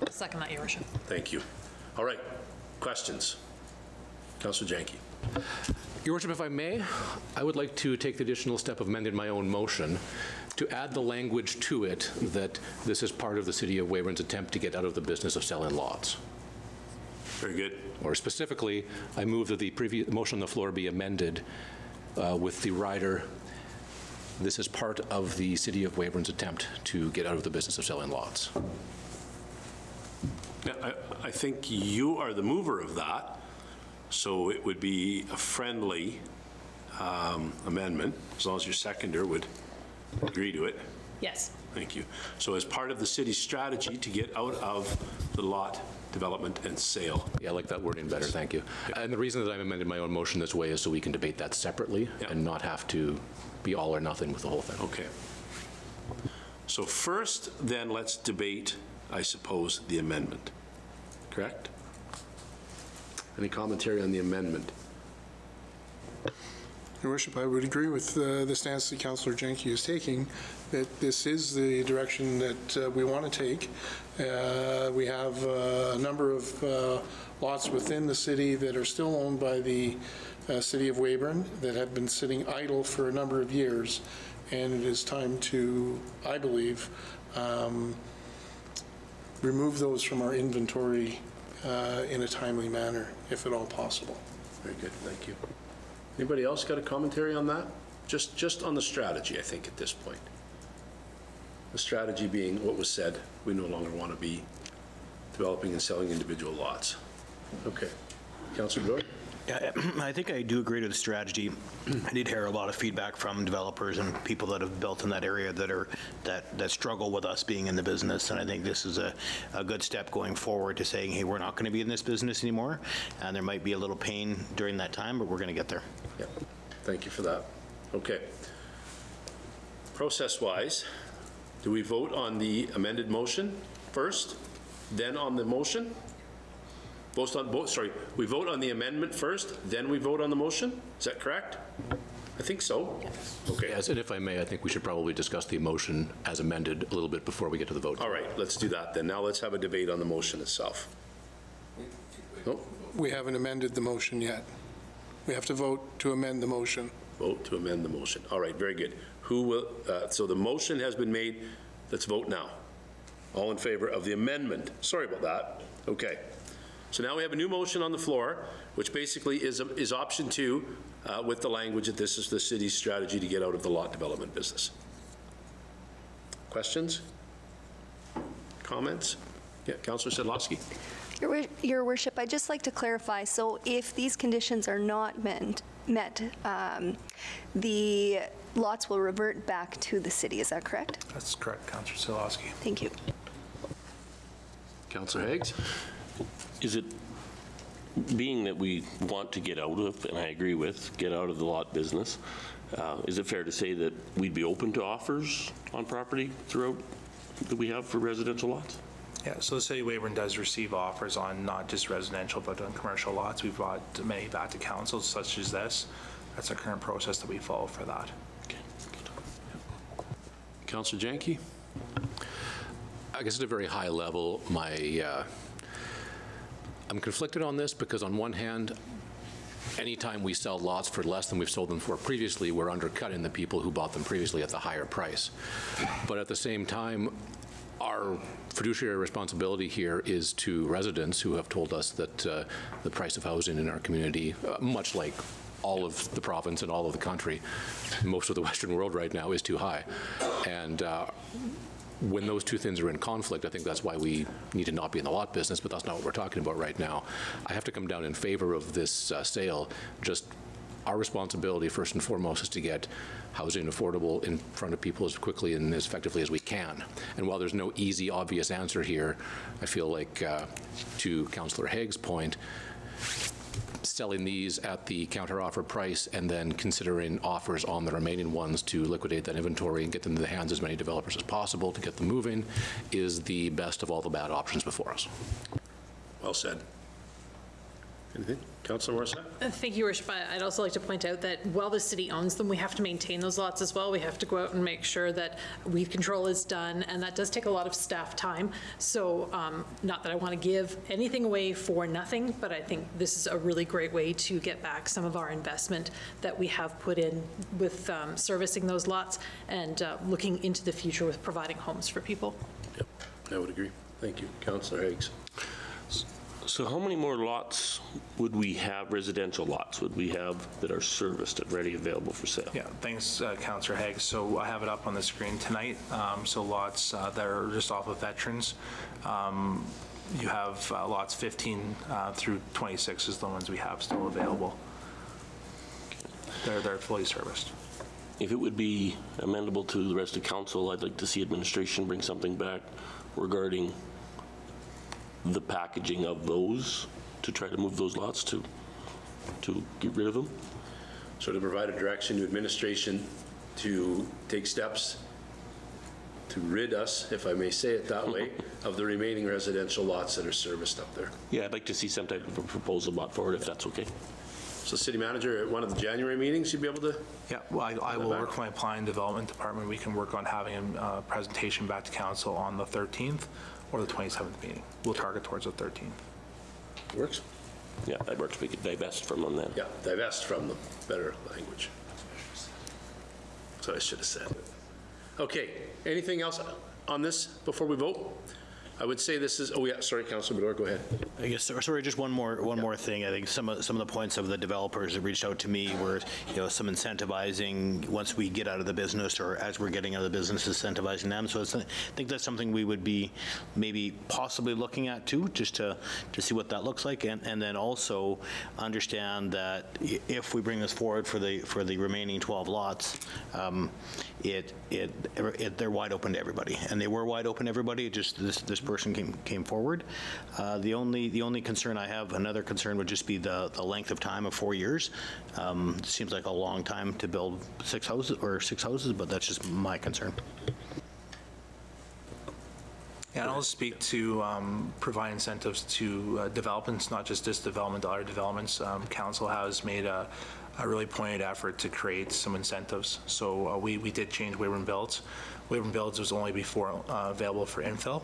I'll second that, Your Worship. Thank you. All right. Questions? Councillor Janke. Your Worship, if I may, I would like to take the additional step of amending my own motion to add the language to it that this is part of the City of Weyburn's attempt to get out of the business of selling lots. Very good. Or specifically, I move that the previous motion on the floor be amended with the rider, this is part of the City of Weyburn's attempt to get out of the business of selling lots. Yeah, I think you are the mover of that, so it would be a friendly amendment, as long as your seconder would agree to it. Yes. Thank you. So as part of the city's strategy to get out of the lot development and sale. Yeah, I like that wording better, thank you. Yeah. And the reason that I'm amending my own motion this way is so we can debate that separately and not have to be all or nothing with the whole thing. Okay. So first, then, let's debate, I suppose, the amendment. Correct? Any commentary on the amendment? Your Worship, I would agree with the stance that Councillor Janke is taking, that this is the direction that we want to take. We have a number of lots within the city that are still owned by the City of Weyburn that have been sitting idle for a number of years, and it is time to, I believe, remove those from our inventory in a timely manner, if at all possible. Very good, thank you. Anybody else got a commentary on that? Just on the strategy, I think, at this point. The strategy being what was said, we no longer want to be developing and selling individual lots. Okay. Councillor Bloor? Yeah, I think I do agree with the strategy. I did hear a lot of feedback from developers and people that have built in that area that struggle with us being in the business, and I think this is a good step going forward to saying, hey, we're not going to be in this business anymore, and there might be a little pain during that time, but we're going to get there. Yeah, thank you for that. Okay. Process-wise, do we vote on the amended motion first, then on the motion? We vote on the amendment first, then we vote on the motion? Is that correct? I think so. Yes. Okay. Yes, and if I may, I think we should probably discuss the motion as amended a little bit before we get to the vote. All right, let's do that then. Now let's have a debate on the motion itself. Nope. We haven't amended the motion yet. We have to vote to amend the motion. Vote to amend the motion. All right, very good. Who will, so the motion has been made. Let's vote now. All in favor of the amendment. Sorry about that. Okay. So now we have a new motion on the floor, which basically is option 2 with the language that this is the city's strategy to get out of the lot development business. Questions? Comments? Yeah, Councillor Sedlowski. Your Worship, I'd just like to clarify, so if these conditions are not met, the lots will revert back to the city, is that correct? That's correct, Councillor Sedlowski. Thank you. Councillor Higgs. Is it, being that we want to get out of, and I agree with, get out of the lot business, is it fair to say that we'd be open to offers on property throughout that we have for residential lots? Yeah, so the City of Weyburn does receive offers on not just residential, but on commercial lots. We've brought many back to council, such as this. That's our current process that we follow for that. Okay. Councillor Janke. I guess at a very high level, I'm conflicted on this because on one hand, anytime we sell lots for less than we've sold them for previously, we're undercutting the people who bought them previously at the higher price. But at the same time, our fiduciary responsibility here is to residents who have told us that the price of housing in our community, much like all of the province and all of the country, most of the Western world right now, is too high. And when those two things are in conflict, I think that's why we need to not be in the lot business, but that's not what we're talking about right now. I have to come down in favor of this sale. Just our responsibility, first and foremost, is to get housing affordable in front of people as quickly and as effectively as we can. And while there's no easy, obvious answer here, I feel like, to Councillor Haig's point, selling these at the counteroffer price and then considering offers on the remaining ones to liquidate that inventory and get them in the hands of as many developers as possible to get them moving is the best of all the bad options before us. Well said. Anything? Councilor Morissette? Thank you, Your Worship. I'd also like to point out that while the city owns them, we have to maintain those lots as well. We have to go out and make sure that weed control is done, and that does take a lot of staff time. So not that I want to give anything away for nothing, but I think this is a really great way to get back some of our investment that we have put in with servicing those lots and looking into the future with providing homes for people. Yep, I would agree. Thank you. Councilor Higgs. So how many more lots would we have, residential lots, would we have that are serviced and ready, available for sale? Yeah, thanks, Councillor Haig. So I have it up on the screen tonight. So lots that are just off of Veterans. You have lots 15 through 26 is the ones we have still available. They're fully serviced. If it would be amendable to the rest of council, I'd like to see administration bring something back regarding the packaging of those to try to move those lots to get rid of them. So to provide a direction to administration to take steps to rid us, if I may say it that way, of the remaining residential lots that are serviced up there. Yeah, I'd like to see some type of a proposal brought forward, if that's okay. So city manager, at one of the January meetings, you'd be able to? Yeah, well, I will work with my planning development department. We can work on having a presentation back to council on the 13th or the 27th meeting. We'll target towards the 13th. Works? Yeah, that works. We could divest from them then. Yeah, divest from them. Better language. So I should have said. Okay, anything else on this before we vote? I would say this is, oh yeah, sorry, Councilor Bedore, go ahead. I guess, sorry, just one more thing. I think some of the points of the developers that reached out to me were, some incentivizing once we get out of the business, or as we're getting out of the business, incentivizing them. So I think that's something we would be maybe possibly looking at too, just to see what that looks like, and then also understand that if we bring this forward for the remaining 12 lots, they're wide open to everybody, and they were wide open to everybody. Just this person came forward. The only concern I have, another concern would just be the length of time of 4 years. Seems like a long time to build six houses, but that's just my concern. Yeah, and I'll speak to provide incentives to developments, not just this development, other developments. Council has made a really pointed effort to create some incentives. So we did change Weyburn Builds. Weyburn Builds was only before available for infill.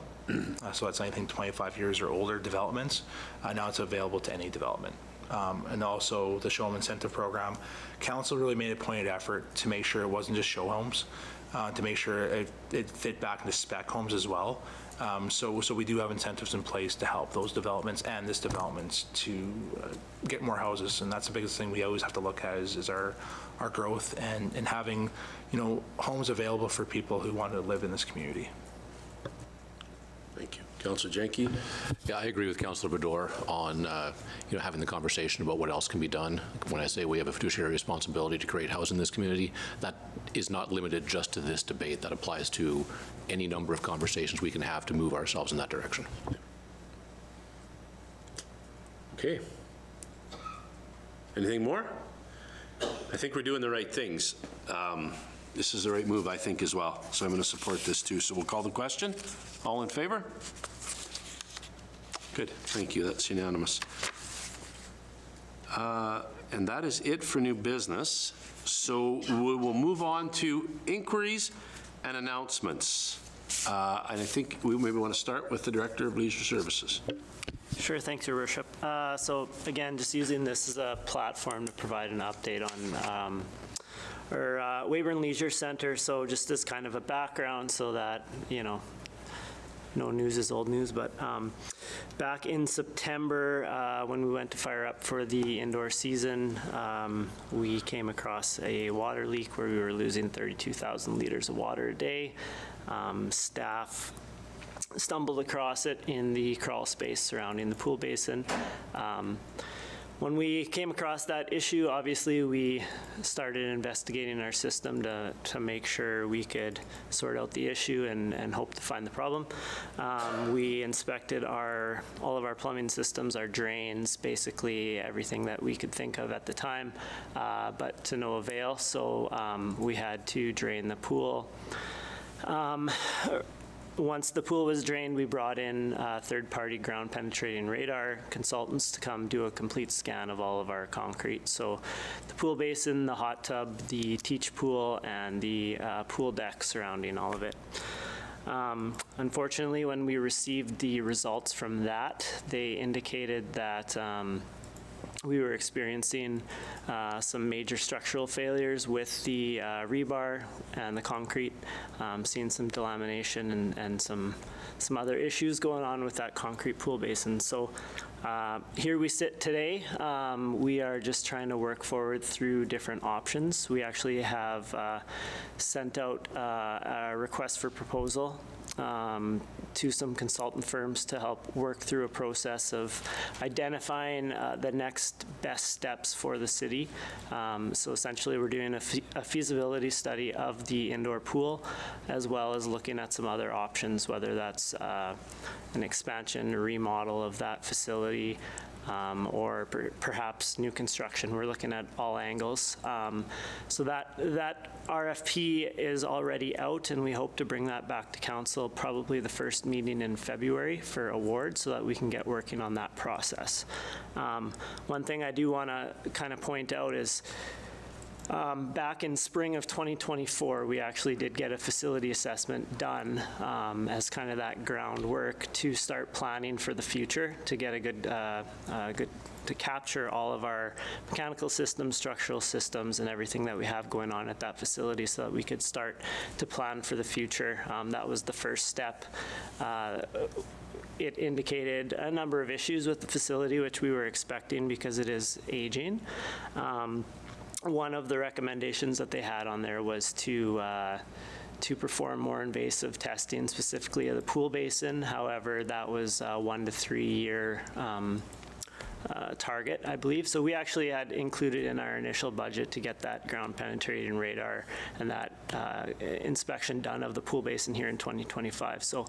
So that's anything 25 years or older developments. Now it's available to any development. And also the show home incentive program. Council really made a pointed effort to make sure it wasn't just show homes, to make sure it fit back into spec homes as well. So we do have incentives in place to help those developments and this developments to get more houses, and that's the biggest thing we always have to look at is our growth and having homes available for people who want to live in this community. Thank you. Councilor Jenke. Yeah, I agree with Councilor Bedore on having the conversation about what else can be done. When I say we have a fiduciary responsibility to create housing in this community, that is not limited just to this debate. That applies to any number of conversations we can have to move ourselves in that direction. Okay. Anything more? I think we're doing the right things. This is the right move, I think, as well. So I'm going to support this too. So we'll call the question. All in favor? Good. Thank you. That's unanimous. And that is it for new business. So we will move on to inquiries and announcements. And I think we maybe want to start with the Director of Leisure Services. Sure, thanks, Your Worship. So again, just using this as a platform to provide an update on our Weyburn Leisure Center. So just as kind of a background so that, no news is old news, but back in September, when we went to fire up for the indoor season, we came across a water leak where we were losing 32,000 liters of water a day. Staff stumbled across it in the crawl space surrounding the pool basin. When we came across that issue, obviously we started investigating our system to make sure we could sort out the issue and hope to find the problem. We inspected all of our plumbing systems, our drains, basically everything that we could think of at the time, but to no avail. So we had to drain the pool. Once the pool was drained, we brought in third-party ground penetrating radar consultants to come do a complete scan of all of our concrete. So the pool basin, the hot tub, the teach pool, and the pool deck surrounding all of it. Unfortunately, when we received the results from that, they indicated that we were experiencing some major structural failures with the rebar and the concrete, seeing some delamination and some other issues going on with that concrete pool basin. So here we sit today. We are just trying to work forward through different options. We actually have sent out a request for proposal to some consultant firms to help work through a process of identifying the next best steps for the city. So essentially we're doing a feasibility study of the indoor pool, as well as looking at some other options, whether that's an expansion or remodel of that facility, or perhaps new construction. We're looking at all angles. So that RFP is already out, and we hope to bring that back to council probably the first meeting in February for award, so that we can get working on that process. One thing I do want to kind of point out is back in spring of 2024, we actually did get a facility assessment done as kind of that groundwork to start planning for the future, to get a good to capture all of our mechanical systems, structural systems, and everything that we have going on at that facility, so that we could start to plan for the future. That was the first step. It indicated a number of issues with the facility, which we were expecting because it is aging. One of the recommendations that they had on there was to perform more invasive testing, specifically of the pool basin. However, that was a 1 to 3 year target, I believe. So we actually had included in our initial budget to get that ground penetrating radar and that inspection done of the pool basin here in 2025. So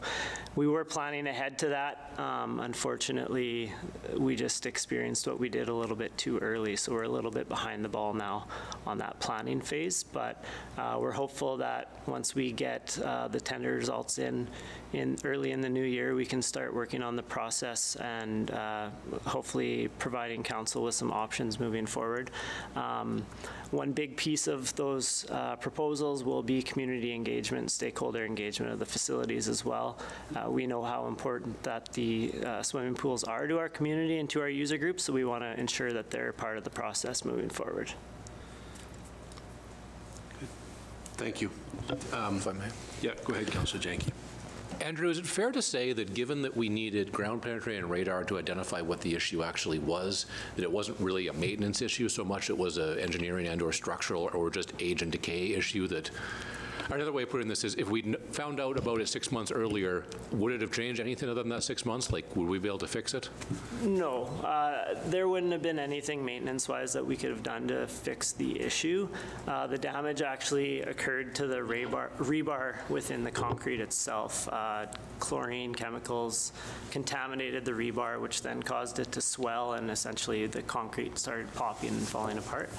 we were planning ahead to that. Unfortunately, we just experienced what we did a little bit too early. So we're a little bit behind the ball now on that planning phase. But we're hopeful that once we get the tender results in early in the new year, we can start working on the process and hopefully providing council with some options moving forward. One big piece of those proposals will be community engagement, stakeholder engagement of the facilities as well. We know how important that the swimming pools are to our community and to our user groups, so we want to ensure that they're part of the process moving forward. Thank you. If I may. Yeah, go ahead, Councillor Janke. Andrew, is it fair to say that given that we needed ground penetrating radar to identify what the issue actually was, that it wasn't really a maintenance issue so much, it was an engineering and or structural or just age and decay issue? That, or another way of putting this is, if we found out about it 6 months earlier, would it have changed anything other than that 6 months? Like, would we be able to fix it? No, there wouldn't have been anything maintenance-wise that we could have done to fix the issue. The damage actually occurred to the rebar within the concrete itself. Chlorine chemicals contaminated the rebar, which then caused it to swell, and essentially the concrete started popping and falling apart.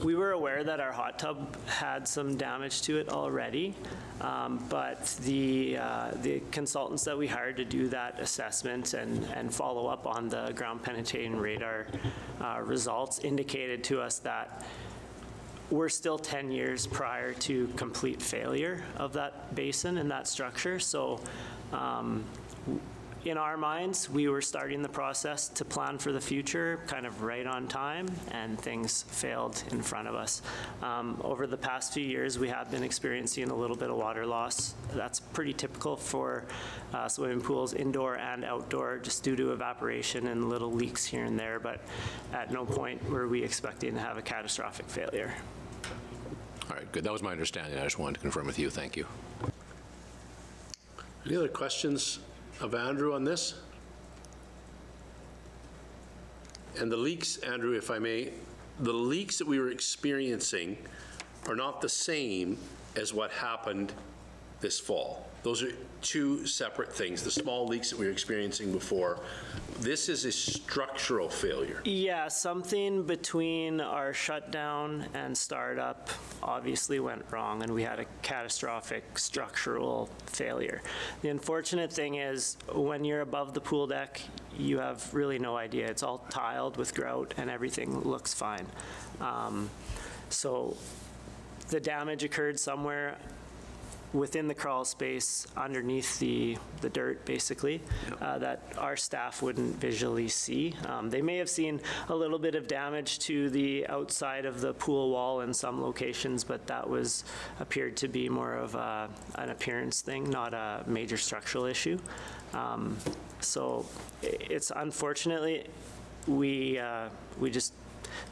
We were aware that our hot tub had some damage to it already, but the consultants that we hired to do that assessment and follow up on the ground penetrating radar results indicated to us that we're still 10 years prior to complete failure of that basin and that structure. So in our minds, we were starting the process to plan for the future kind of right on time, and things failed in front of us. Over the past few years, we have been experiencing a little bit of water loss. That's pretty typical for swimming pools, indoor and outdoor, just due to evaporation and little leaks here and there, but at no point were we expecting to have a catastrophic failure. All right, good. That was my understanding. I just wanted to confirm with you. Thank you. Any other questions of Andrew on this? And the leaks, Andrew, if I may, the leaks that we were experiencing are not the same as what happened this fall. Those are two separate things. The small leaks that we were experiencing before, this is a structural failure. Yeah, something between our shutdown and startup obviously went wrong, and we had a catastrophic structural failure. The unfortunate thing is, when you're above the pool deck, you have really no idea. It's all tiled with grout, and everything looks fine. So the damage occurred somewhere within the crawl space underneath the dirt, basically, that our staff wouldn't visually see. They may have seen a little bit of damage to the outside of the pool wall in some locations, but that appeared to be more of an appearance thing, not a major structural issue. So it's unfortunately,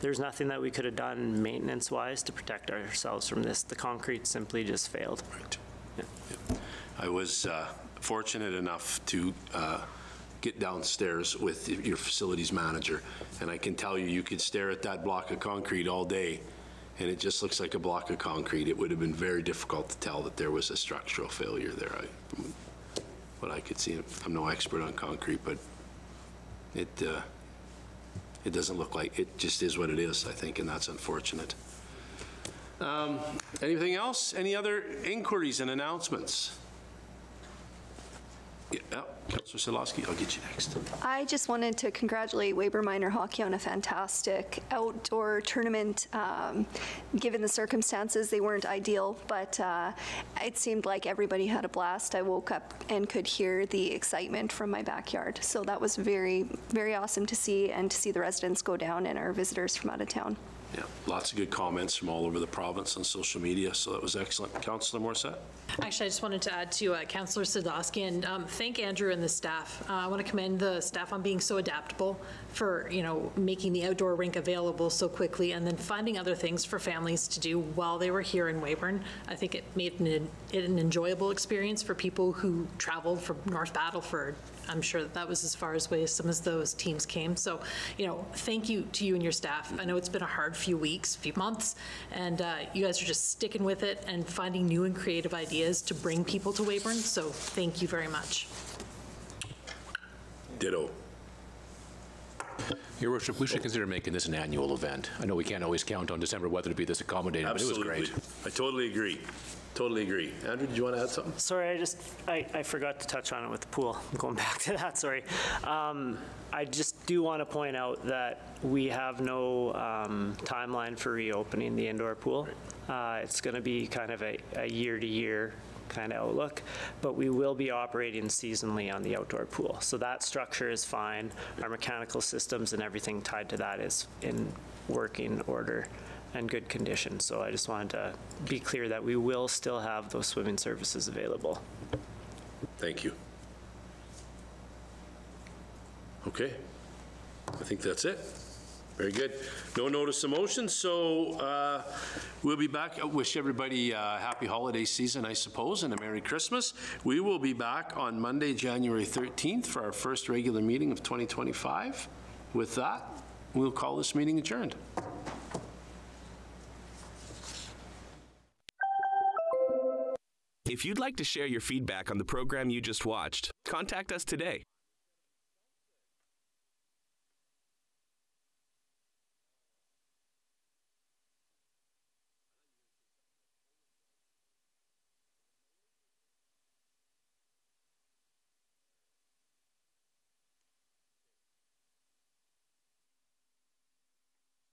there's nothing that we could have done maintenance-wise to protect ourselves from this. The concrete simply just failed. Right. Yeah. I was fortunate enough to get downstairs with your facilities manager, and I can tell you, you could stare at that block of concrete all day, and it just looks like a block of concrete. It would have been very difficult to tell that there was a structural failure there. What I could see, I'm no expert on concrete, but it doesn't look like, it just is what it is, I think, and that's unfortunate. Anything else? Any other inquiries and announcements? Yeah, Councillor Silowski, I'll get you next. I just wanted to congratulate Weyburn Minor Hockey on a fantastic outdoor tournament. Given the circumstances, they weren't ideal, but it seemed like everybody had a blast. I woke up and could hear the excitement from my backyard. So that was very, very awesome to see, and to see the residents go down and our visitors from out of town. Yeah, lots of good comments from all over the province on social media, so that was excellent. Councillor Morissette? Actually, I just wanted to add to Councillor Sadowski and thank Andrew and the staff. I want to commend the staff on being so adaptable for, making the outdoor rink available so quickly, and then finding other things for families to do while they were here in Weyburn. I think it made it an enjoyable experience for people who traveled from North Battleford. I'm sure that was as far away as some of those teams came. So, thank you to you and your staff. I know it's been a hard few weeks, few months, and you guys are just sticking with it and finding new and creative ideas to bring people to Weyburn. So thank you very much. Ditto. Your Worship, we should consider making this an annual event. I know we can't always count on December weather to be this accommodating, Absolutely. But it was great. I totally agree. Totally agree. Andrew, did you want to add something? Sorry, I forgot to touch on it with the pool. I'm going back to that, sorry. I just do want to point out that we have no timeline for reopening the indoor pool. It's going to be kind of a year-to-year kind of outlook, but we will be operating seasonally on the outdoor pool. So that structure is fine. Our mechanical systems and everything tied to that is in working order and good condition. So I just wanted to be clear that we will still have those swimming services available. Thank you. Okay, I think that's it. Very good. No notice of motion, so we'll be back. I wish everybody a happy holiday season, I suppose, and a Merry Christmas. We will be back on Monday, January 13th for our first regular meeting of 2025. With that, we'll call this meeting adjourned. If you'd like to share your feedback on the program you just watched, contact us today